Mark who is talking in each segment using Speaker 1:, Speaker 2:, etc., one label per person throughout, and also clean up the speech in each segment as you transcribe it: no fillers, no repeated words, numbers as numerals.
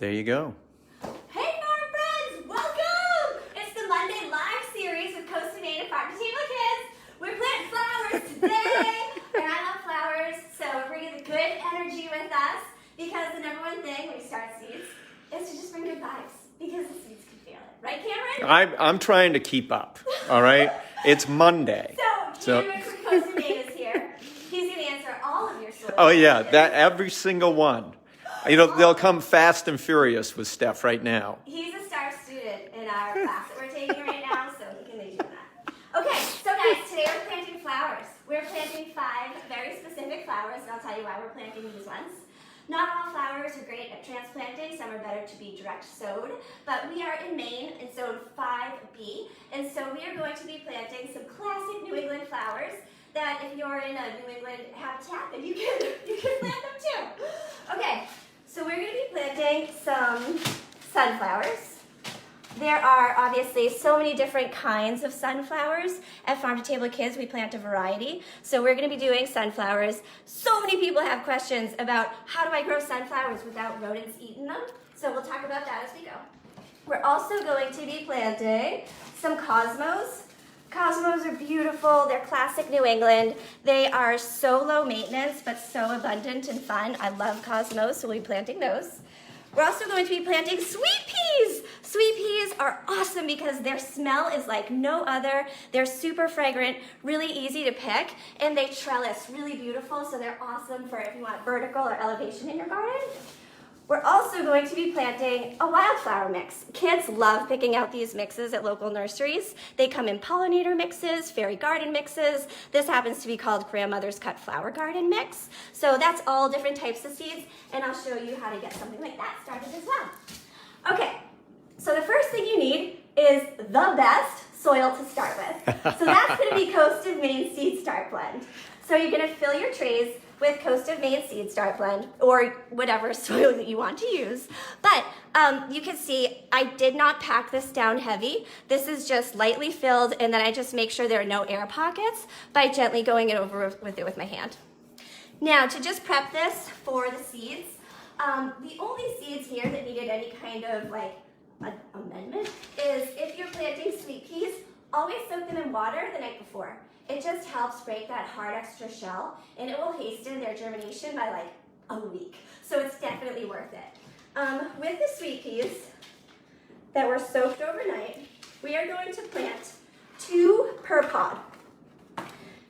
Speaker 1: There you go.
Speaker 2: Hey farm friends, welcome! It's the Monday live series with Coast of Maine and Farmer Steph kids. We're planting flowers today, and I love flowers, so we're bringing the good energy with us because the number one thing when you start seeds is to just bring good vibes because the seeds can feel it. Right, Cameron?
Speaker 1: I'm trying to keep up, all right? It's Monday.
Speaker 2: So Cameron from Coast of Maine is here. He's going to answer all of your soil
Speaker 1: Oh, yeah,
Speaker 2: questions.
Speaker 1: that every single one. You know, they'll come fast and furious with Steph right now.
Speaker 2: He's a star student in our class that we're taking right now, so he can lead you in that. Okay, so guys, today we're planting flowers. We're planting 5 very specific flowers, and I'll tell you why we're planting these ones. Not all flowers are great at transplanting. Some are better to be direct sowed, but we are in Maine in zone 5B, and so we are going to be planting some classic New England flowers that if you're in a New England habitat, then you can plant them too. Okay. So we're going to be planting some sunflowers. There are obviously so many different kinds of sunflowers. At Farm to Table Kids, we plant a variety. So we're going to be doing sunflowers. So many people have questions about how do I grow sunflowers without rodents eating them. So we'll talk about that as we go. We're also going to be planting some cosmos. Cosmos are beautiful. They're classic New England. They are so low maintenance, but so abundant and fun. I love cosmos, so we'll be planting those. We're also going to be planting sweet peas. Sweet peas are awesome because their smell is like no other. They're super fragrant, really easy to pick, and they trellis really beautiful, so they're awesome for if you want vertical or elevation in your garden. We're also going to be planting a wildflower mix. Kids love picking out these mixes at local nurseries. They come in pollinator mixes, fairy garden mixes. This happens to be called Grandmother's Cut Flower Garden Mix. So that's all different types of seeds, and I'll show you how to get something like that started as well. Okay, so the first thing you need is the best soil to start with. So that's going to be Coast of Maine Seed Start Blend. So you're going to fill your trays with Coast of Maine Seed Start Blend, or whatever soil that you want to use. But you can see I did not pack this down heavy. This is just lightly filled, and then I just make sure there are no air pockets by gently going it over with it with my hand. Now, to just prep this for the seeds, the only seeds here that needed any kind of like amendment is if you're planting sweet peas, always soak them in water the night before. It just helps break that hard extra shell, and it will hasten their germination by like a week. So it's definitely worth it. With the sweet peas that were soaked overnight, we are going to plant 2 per pod.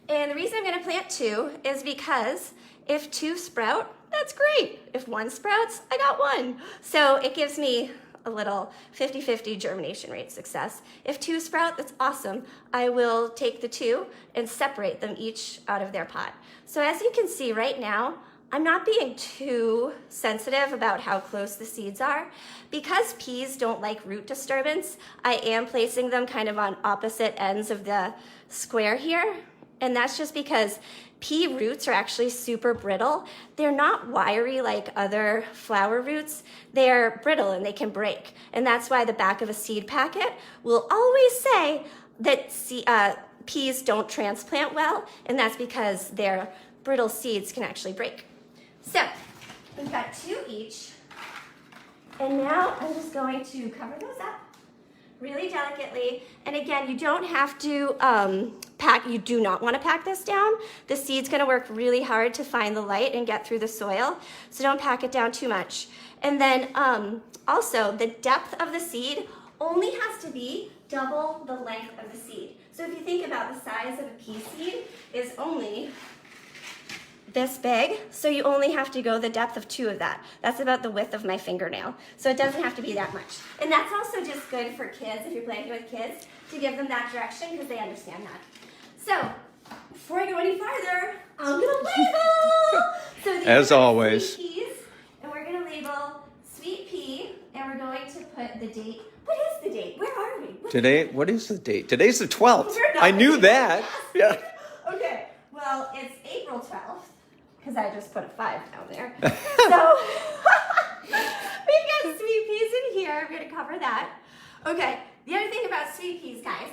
Speaker 2: And the reason I'm going to plant 2 is because if 2 sprout, that's great. If 1 sprouts, I got 1. So it gives me a little 50-50 germination rate success. If 2 sprout, that's awesome. I will take the 2 and separate them each out of their pot. So as you can see right now, I'm not being too sensitive about how close the seeds are. Because peas don't like root disturbance, I am placing them kind of on opposite ends of the square here. And that's just because pea roots are actually super brittle. They're not wiry like other flower roots. They're brittle and they can break. And that's why the back of a seed packet will always say that peas don't transplant well, and that's because their brittle seeds can actually break. So we've got 2 each. And now I'm just going to cover those up really delicately. And again, you don't have to you do not want to pack this down. The seed's going to work really hard to find the light and get through the soil, so don't pack it down too much. And then also, the depth of the seed only has to be double the length of the seed. So if you think about the size of a pea seed is only this big, so you only have to go the depth of 2 of that. That's about the width of my fingernail. So it doesn't have to be that much. And that's also just good for kids, if you're planting with kids, to give them that direction because they understand that. So, before I go any farther, I'm gonna label! So these
Speaker 1: As
Speaker 2: are
Speaker 1: always.
Speaker 2: Sweet peas, and we're gonna label sweet pea, and we're going to put the date. What is the date? Where are we?
Speaker 1: Today, what is the date? Today's the 12th.
Speaker 2: We're not
Speaker 1: I knew that. Yeah.
Speaker 2: Okay, well, it's April 12th, because I just put a 5 down there. So, we've got sweet peas in here. I'm going to cover that. Okay, the other thing about sweet peas, guys,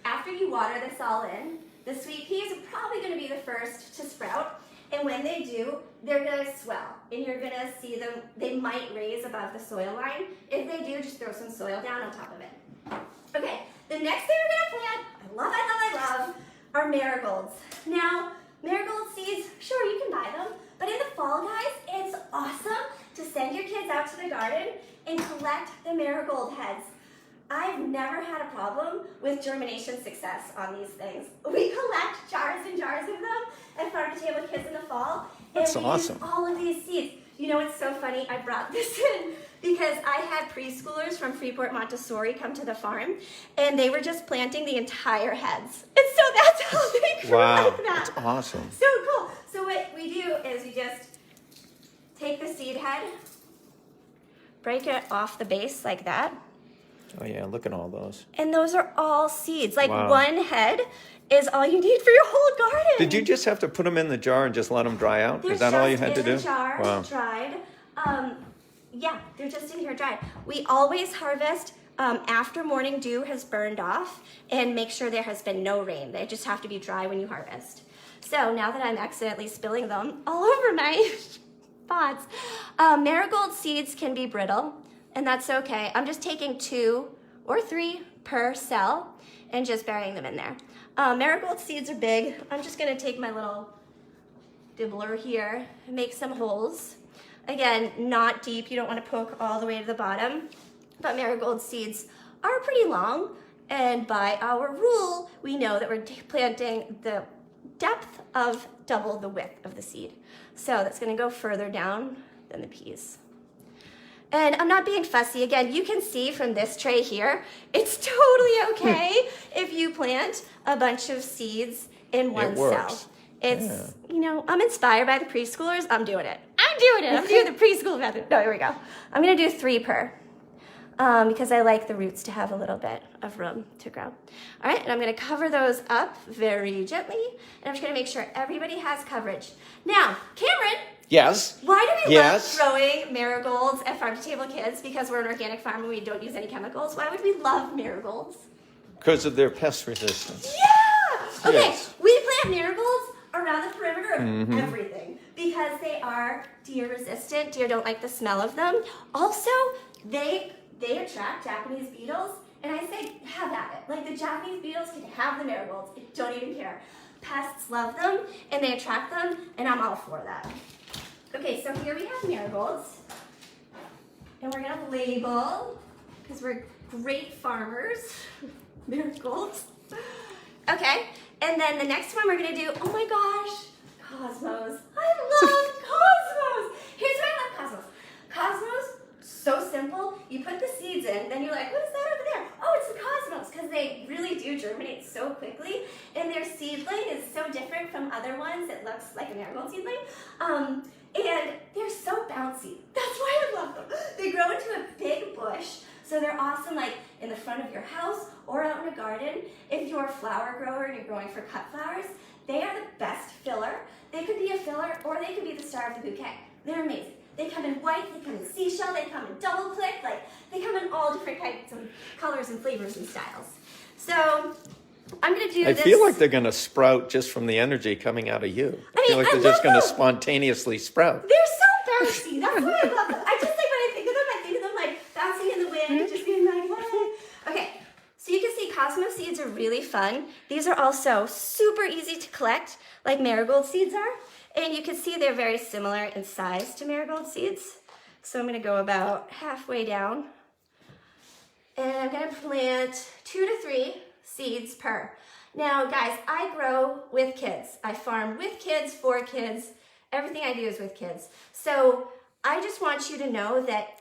Speaker 2: after you water this all in, the sweet peas are probably going to be the first to sprout. And when they do, they're gonna swell, and you're gonna see them, they might raise above the soil line. If they do, just throw some soil down on top of it. Okay, the next thing we're gonna plant, I love, are marigolds. Now, marigold seeds, sure, you can buy them, but in the fall, guys, it's awesome to send your kids out to the garden and collect the marigold heads. I've never had a problem with germination success on these things. We collect jars and jars of them at Farmer Steph Kids in the fall.
Speaker 1: That's
Speaker 2: and we
Speaker 1: awesome.
Speaker 2: use all of these seeds. You know, it's so funny, I brought this in because I had preschoolers from Freeport Montessori come to the farm, and they were just planting the entire heads. And so that's how they grew
Speaker 1: Wow,
Speaker 2: like that.
Speaker 1: that's awesome.
Speaker 2: So cool. So what we do is we just take the seed head, break it off the base like that,
Speaker 1: Oh yeah, look at all those.
Speaker 2: and those are all seeds. Like
Speaker 1: Wow.
Speaker 2: one head is all you need for your whole garden.
Speaker 1: Did you just have to put them in the jar and just let them dry out? Is that all you had to do?
Speaker 2: They're just in the jar,
Speaker 1: Wow.
Speaker 2: dried. Yeah, they're just in here dried. We always harvest after morning dew has burned off, and make sure there has been no rain. They just have to be dry when you harvest. So now that I'm accidentally spilling them all over my pots, marigold seeds can be brittle, and that's okay. I'm just taking 2 or 3 per cell and just burying them in there. Marigold seeds are big. I'm just gonna take my little dibbler here and make some holes. Again, not deep. You don't want to poke all the way to the bottom, but marigold seeds are pretty long, and by our rule, we know that we're planting the depth of double the width of the seed. So that's gonna go further down than the peas. And I'm not being fussy. Again, you can see from this tray here, it's totally okay if you plant a bunch of seeds in one cell.
Speaker 1: works.
Speaker 2: It's, you know, I'm inspired by the preschoolers. I'm doing it. I'm doing the preschool method. No, here we go. I'm gonna do 3 per, because I like the roots to have a little bit of room to grow. All right, and I'm gonna cover those up very gently, and I'm just gonna make sure everybody has coverage. Now, Cameron,
Speaker 1: Yes.
Speaker 2: why do we
Speaker 1: Yes.
Speaker 2: love growing marigolds at Farm to Table Kids? Because we're an organic farm and we don't use any chemicals. Why would we love marigolds?
Speaker 1: Because of their pest resistance.
Speaker 2: Yeah! Okay,
Speaker 1: Yes.
Speaker 2: we plant marigolds around the perimeter of everything because they are deer resistant. Deer don't like the smell of them. Also, they attract Japanese beetles, and I say have at it. Like, the Japanese beetles can have the marigolds. I don't even care. Pests love them, and they attract them, and I'm all for that. Okay, so here we have marigolds, and we're gonna label, because we're great farmers, marigolds. Okay, and then the next one we're gonna do, oh my gosh, cosmos. I love cosmos. Here's why I love cosmos. Cosmos, so simple. You put the seeds in, then you're like, what is that over there? Oh, it's the cosmos, because they really do germinate so quickly, and their seedling is so different from other ones. It looks like a marigold seedling. And they're so bouncy. That's why I love them. They grow into a big bush, so they're awesome like in the front of your house or out in a garden. If you're a flower grower and you're growing for cut flowers, they are the best filler. They could be a filler or they could be the star of the bouquet. They're amazing. They come in white, they come in seashell, they come in double click, like they come in all different types of colors and flavors and styles. So I'm gonna do
Speaker 1: I
Speaker 2: this.
Speaker 1: feel like they're going to sprout just from the energy coming out of you. I feel like they're just going to spontaneously sprout.
Speaker 2: They're so bouncy. That's why I love them. I just like when I think of them like bouncing in the wind, just being like, hey. Okay, so you can see cosmos seeds are really fun. These are also super easy to collect, like marigold seeds are. And you can see they're very similar in size to marigold seeds. So I'm gonna go about halfway down. And I'm gonna plant 2 to 3 seeds per. Now, guys, I grow with kids. I farm with kids, for kids. Everything I do is with kids. So I just want you to know that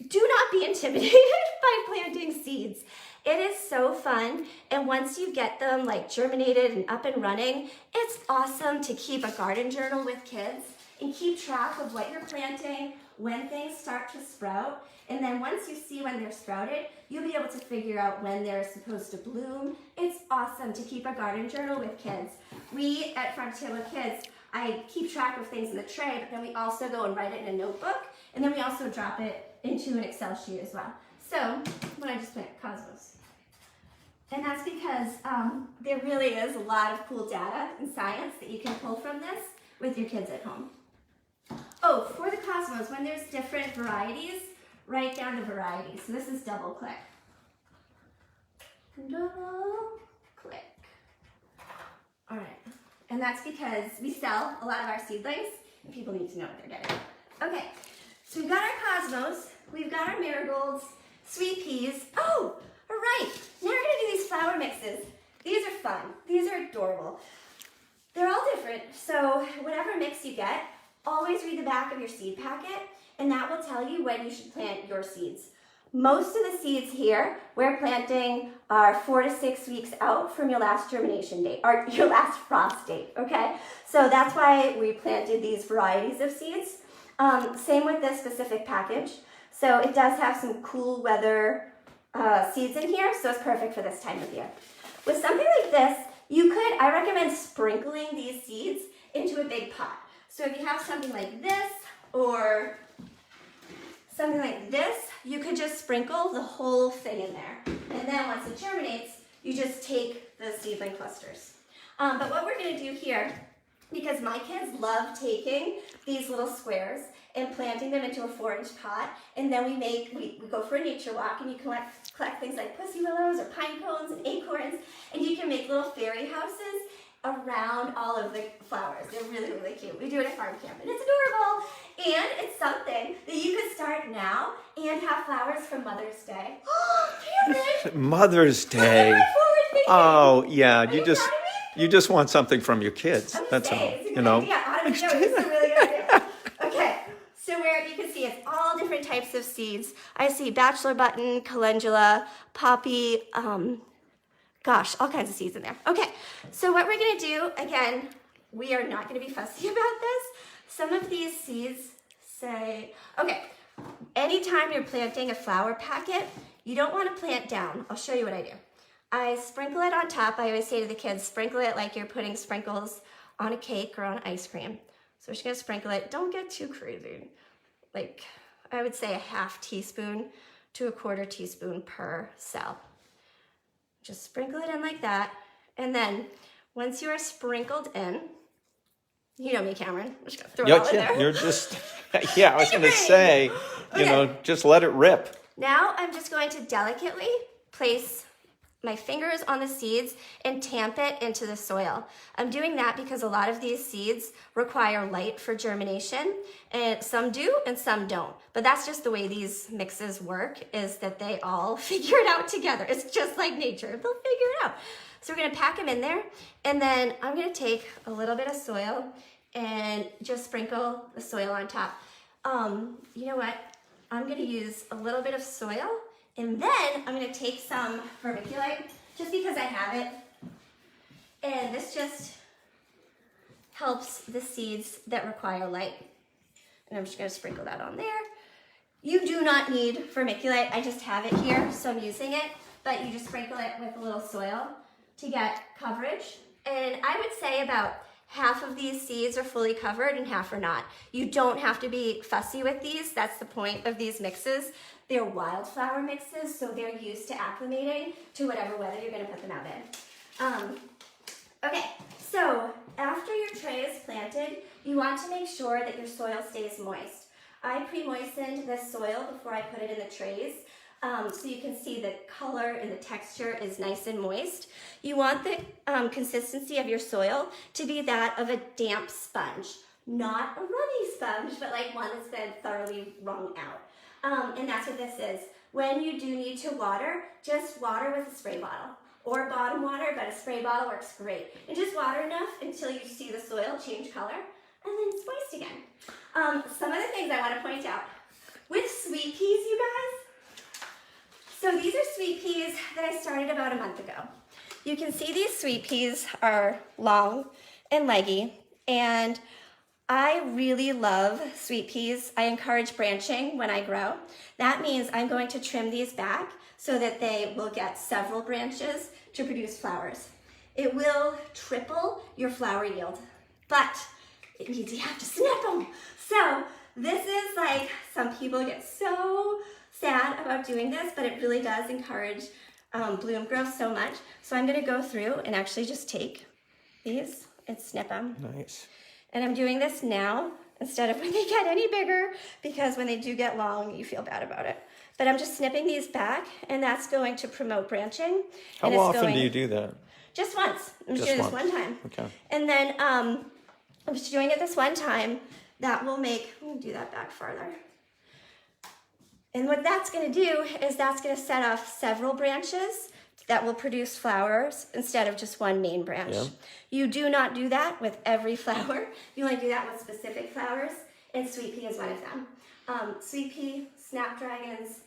Speaker 2: do not be intimidated by planting seeds. It is so fun, and once you get them like germinated and up and running, it's awesome to keep a garden journal with kids and keep track of what you're planting, when things start to sprout, and then once you see when they're sprouted, you'll be able to figure out when they're supposed to bloom. It's awesome to keep a garden journal with kids. We at Frontier Kids, I keep track of things in the tray, but then we also go and write it in a notebook, and then we also drop it into an Excel sheet as well. So, when I just plant cosmos. And that's because there really is a lot of cool data and science that you can pull from this with your kids at home. Oh, for the cosmos, when there's different varieties, write down the variety. So this is double click. Double click. All right, and that's because we sell a lot of our seedlings, and people need to know what they're getting. Okay, so we've got our cosmos, we've got our marigolds, sweet peas. Oh, all right, now we're gonna do these flower mixes. These are fun, these are adorable. They're all different, so whatever mix you get, always read the back of your seed packet, and that will tell you when you should plant your seeds. Most of the seeds here we're planting are 4 to 6 weeks out from your last germination date, or your last frost date, okay? So that's why we planted these varieties of seeds. Same with this specific package. So it does have some cool weather seeds in here, so it's perfect for this time of year. With something like this, I recommend sprinkling these seeds into a big pot. So if you have something like this, or something like this, you could just sprinkle the whole thing in there. And then once it germinates, you just take the seedling clusters. But what we're gonna do here, because my kids love taking these little squares and planting them into a 4-inch pot, and then we go for a nature walk, and you collect things like pussy willows or pine cones and acorns, and you can make little fairy houses around all of the flowers. They're really, really cute. We do it at farm camp, and it's adorable. And it's something that you could start now and have flowers for Mother's Day. Oh,
Speaker 1: Mother's Day. Oh, yeah.
Speaker 2: You
Speaker 1: just want something from your kids. That's all.
Speaker 2: It's a good idea. It's a really good idea. Okay, so where you can see it's all different types of seeds. I see bachelor button, calendula, poppy, gosh, all kinds of seeds in there. Okay, so what we're gonna do, again, we are not gonna be fussy about this. Some of these seeds say, okay, anytime you're planting a flower packet, you don't wanna plant down. I'll show you what I do. I sprinkle it on top. I always say to the kids, sprinkle it like you're putting sprinkles on a cake or on ice cream. So we're just gonna sprinkle it. Don't get too crazy. Like, I would say a 1/2 teaspoon to a 1/4 teaspoon per cell. Just sprinkle it in like that. And then once you are sprinkled in, you know me, Cameron. I'm just gonna throw it all in there.
Speaker 1: You're just, yeah, I was gonna say, just let it rip.
Speaker 2: Now I'm just going to delicately place my fingers on the seeds and tamp it into the soil. I'm doing that because a lot of these seeds require light for germination, and some do and some don't. But that's just the way these mixes work, is that they all figure it out together. It's just like nature, they'll figure it out. So we're gonna pack them in there, and then I'm gonna take a little bit of soil and just sprinkle the soil on top. You know what? I'm gonna use a little bit of soil, and then I'm gonna take some vermiculite, just because I have it. And this just helps the seeds that require light. And I'm just gonna sprinkle that on there. You do not need vermiculite, I just have it here, so I'm using it. But you just sprinkle it with a little soil to get coverage. And I would say about 1/2 of these seeds are fully covered and 1/2 are not. You don't have to be fussy with these. That's the point of these mixes. They're wildflower mixes, so they're used to acclimating to whatever weather you're gonna put them out in. Okay, so after your tray is planted, you want to make sure that your soil stays moist. I pre-moistened this soil before I put it in the trays, so you can see the color and the texture is nice and moist. You want the consistency of your soil to be that of a damp sponge, not a runny sponge, but like one that's been thoroughly wrung out. And that's what this is. When you do need to water, just water with a spray bottle or bottom water, but a spray bottle works great. And just water enough until you see the soil change color, and then it's moist again. Some other things I want to point out. With sweet peas, you guys, so these are sweet peas that I started about a month ago. You can see these sweet peas are long and leggy, and I really love sweet peas. I encourage branching when I grow. That means I'm going to trim these back so that they will get several branches to produce flowers. It will triple your flower yield, but it means you have to snip them. So this is like, some people get so sad about doing this, but it really does encourage bloom growth so much. So I'm gonna go through and actually just take these and snip them.
Speaker 1: Nice.
Speaker 2: And I'm doing this now instead of when they get any bigger, because when they do get long, you feel bad about it. But I'm just snipping these back, and that's going to promote branching.
Speaker 1: How often do you do that?
Speaker 2: Just once. I'm just doing this one time.
Speaker 1: Okay.
Speaker 2: And then I'm just doing it this one time. That will make, let me do that back farther. And what that's going to do is that's going to set off several branches that will produce flowers instead of just one main branch.
Speaker 1: Yeah.
Speaker 2: You do not do that with every flower. You only do that with specific flowers, and sweet pea is one of them. Sweet pea, snapdragons.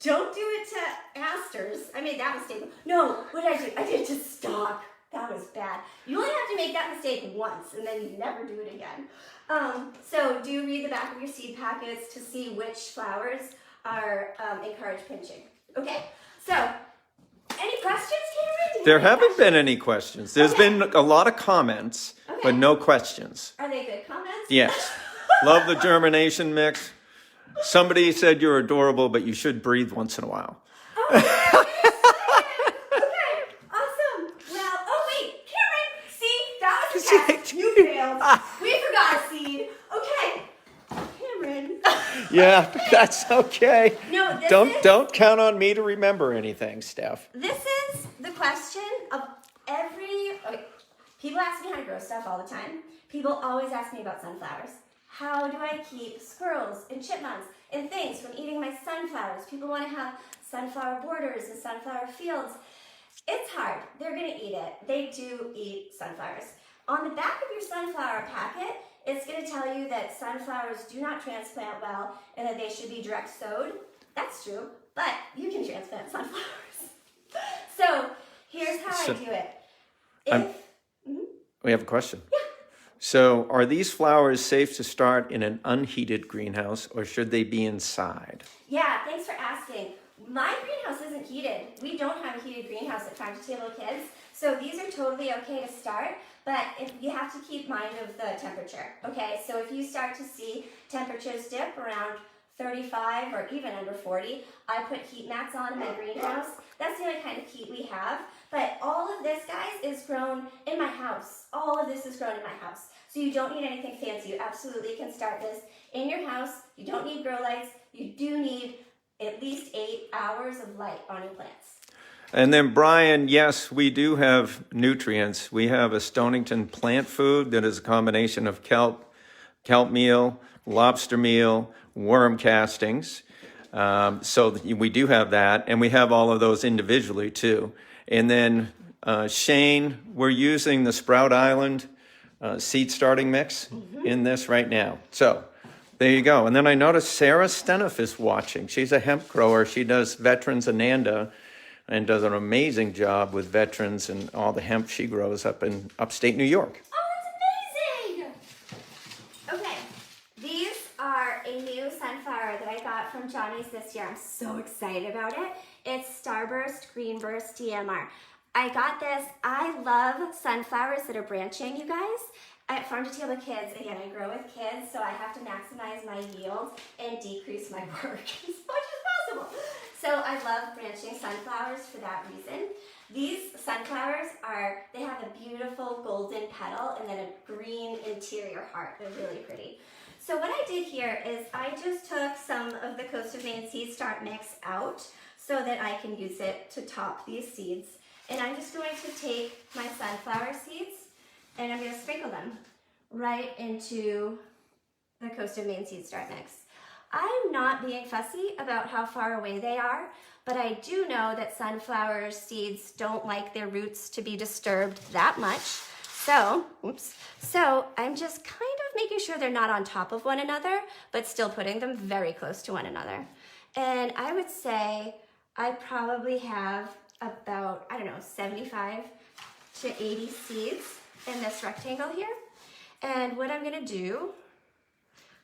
Speaker 2: Don't do it to asters. I made that mistake. No, what did I do? I did it to stock. That was bad. You only have to make that mistake once, and then you never do it again. So do read the back of your seed packets to see which flowers are encouraged pinching. Okay, so any questions, Cameron?
Speaker 1: There haven't been any questions. There's been a lot of comments, but no questions.
Speaker 2: Are they good comments?
Speaker 1: Yes. Love the germination mix. Somebody said you're adorable, but you should breathe once in a while.
Speaker 2: Oh, okay, awesome. Well, oh wait, Cameron, see, that was a test. You failed. We forgot a seed. Okay, Cameron.
Speaker 1: Yeah, that's okay.
Speaker 2: No,
Speaker 1: don't count on me to remember anything, Steph.
Speaker 2: This is the question of every. Okay, people ask me how to grow stuff all the time. People always ask me about sunflowers. How do I keep squirrels and chipmunks and things from eating my sunflowers? People want to have sunflower borders and sunflower fields. It's hard. They're going to eat it. They do eat sunflowers. On the back of your sunflower packet, it's going to tell you that sunflowers do not transplant well and that they should be direct sowed. That's true, but you can transplant sunflowers. So here's how I do it.
Speaker 1: We have a question.
Speaker 2: Yeah.
Speaker 1: So are these flowers safe to start in an unheated greenhouse, or should they be inside?
Speaker 2: Yeah, thanks for asking. My greenhouse isn't heated. We don't have a heated greenhouse at Farm to Table Kids, so these are totally okay to start, but if you have to keep mind of the temperature, okay? So if you start to see temperatures dip around 35 or even under 40, I put heat mats on in my greenhouse. That's the only kind of heat we have. But all of this, guys, is grown in my house. All of this is grown in my house. So you don't need anything fancy. You absolutely can start this in your house. You don't need grow lights. You do need at least 8 hours of light on your plants.
Speaker 1: And then, Brian, yes, we do have nutrients. We have a Stonington plant food that is a combination of kelp meal, lobster meal, worm castings. So we do have that, and we have all of those individually too. And then Shane, we're using the Sprout Island seed starting mix in this right now. So there you go. And then I noticed Sarah Stenoff is watching. She's a hemp grower. She does Veterans Ananda and does an amazing job with veterans and all the hemp she grows up in upstate New York.
Speaker 2: Oh, that's amazing! Okay, these are a new sunflower that I got from Johnny's this year. I'm so excited about it. It's Starburst Greenburst DMR. I got this. I love sunflowers that are branching, you guys. At Farm to Table Kids, again, I grow with kids, so I have to maximize my yield and decrease my work as much as possible. So I love branching sunflowers for that reason. These sunflowers they have a beautiful golden petal and then a green interior heart. They're really pretty. So what I did here is I just took some of the Coast of Maine seed start mix out so that I can use it to top these seeds. And I'm just going to take my sunflower seeds and I'm going to sprinkle them right into the Coast of Maine seed start mix. I'm not being fussy about how far away they are, but I do know that sunflower seeds don't like their roots to be disturbed that much. So I'm just kind of making sure they're not on top of one another, but still putting them very close to one another. And I would say I probably have about, 75 to 80 seeds in this rectangle here. And what I'm gonna do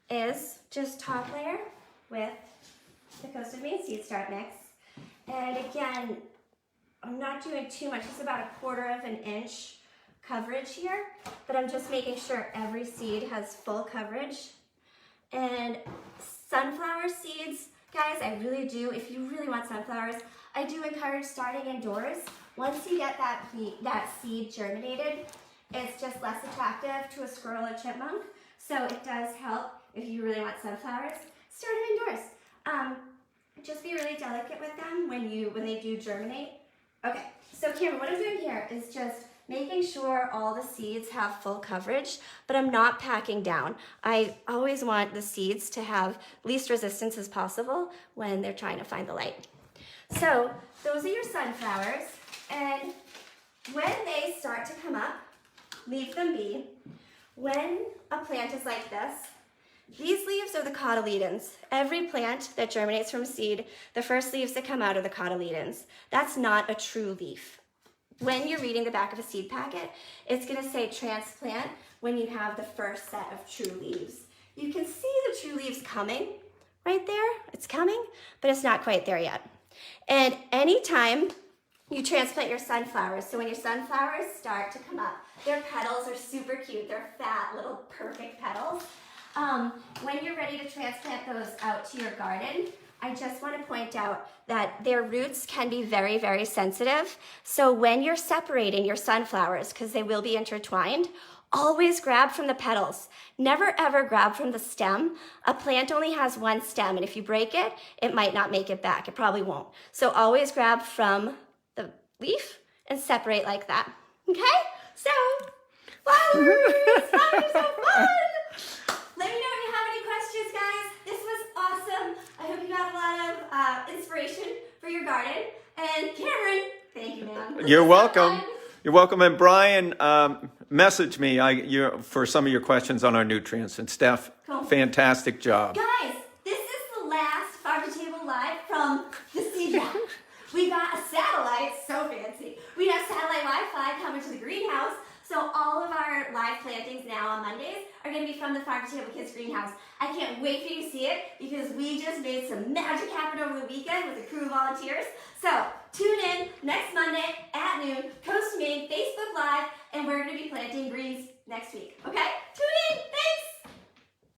Speaker 2: is just top layer with the Coast of Maine seed start mix. And again, I'm not doing too much. It's about 1/4 of an inch coverage here, but I'm just making sure every seed has full coverage. And sunflower seeds, guys, I really do, if you really want sunflowers, I do encourage starting indoors. Once you get that seed germinated, it's just less attractive to a squirrel or chipmunk. So it does help if you really want sunflowers. Start them indoors. Just be really delicate with them when they do germinate. Okay, so Cameron, what I'm doing here is just making sure all the seeds have full coverage, but I'm not packing down. I always want the seeds to have least resistance as possible when they're trying to find the light. So those are your sunflowers, and when they start to come up, leave them be. When a plant is like this, these leaves are the cotyledons. Every plant that germinates from seed, the first leaves that come out are the cotyledons. That's not a true leaf. When you're reading the back of a seed packet, it's gonna say transplant when you have the first set of true leaves. You can see the true leaves coming right there. It's coming, but it's not quite there yet. And anytime you transplant your sunflowers, so when your sunflowers start to come up, their petals are super cute. They're fat, little perfect petals. When you're ready to transplant those out to your garden, I just want to point out that their roots can be very, very sensitive. So when you're separating your sunflowers, because they will be intertwined, always grab from the petals. Never ever grab from the stem. A plant only has one stem, and if you break it, it might not make it back. It probably won't. So always grab from the leaf and separate like that. Okay? So, flowers! Flowers are fun! Let me know if you have any questions, guys. This was awesome. I hope you got a lot of inspiration for your garden. And Cameron, thank you, man.
Speaker 1: You're welcome. You're welcome. And Brian, message me for some of your questions on our nutrients. And Steph,
Speaker 2: Cool.
Speaker 1: Fantastic job.
Speaker 2: Guys, this is the last Farm to Table Live from the seed bank. We got a satellite, so fancy. We have satellite Wi-Fi coming to the greenhouse. So all of our live plantings now on Mondays are going to be from the Farm to Table Kids greenhouse. I can't wait for you to see it because we just made some magic happen over the weekend with a crew of volunteers. So tune in next Monday at noon, Coast to Maine, Facebook Live, and we're going to be planting greens next week, okay?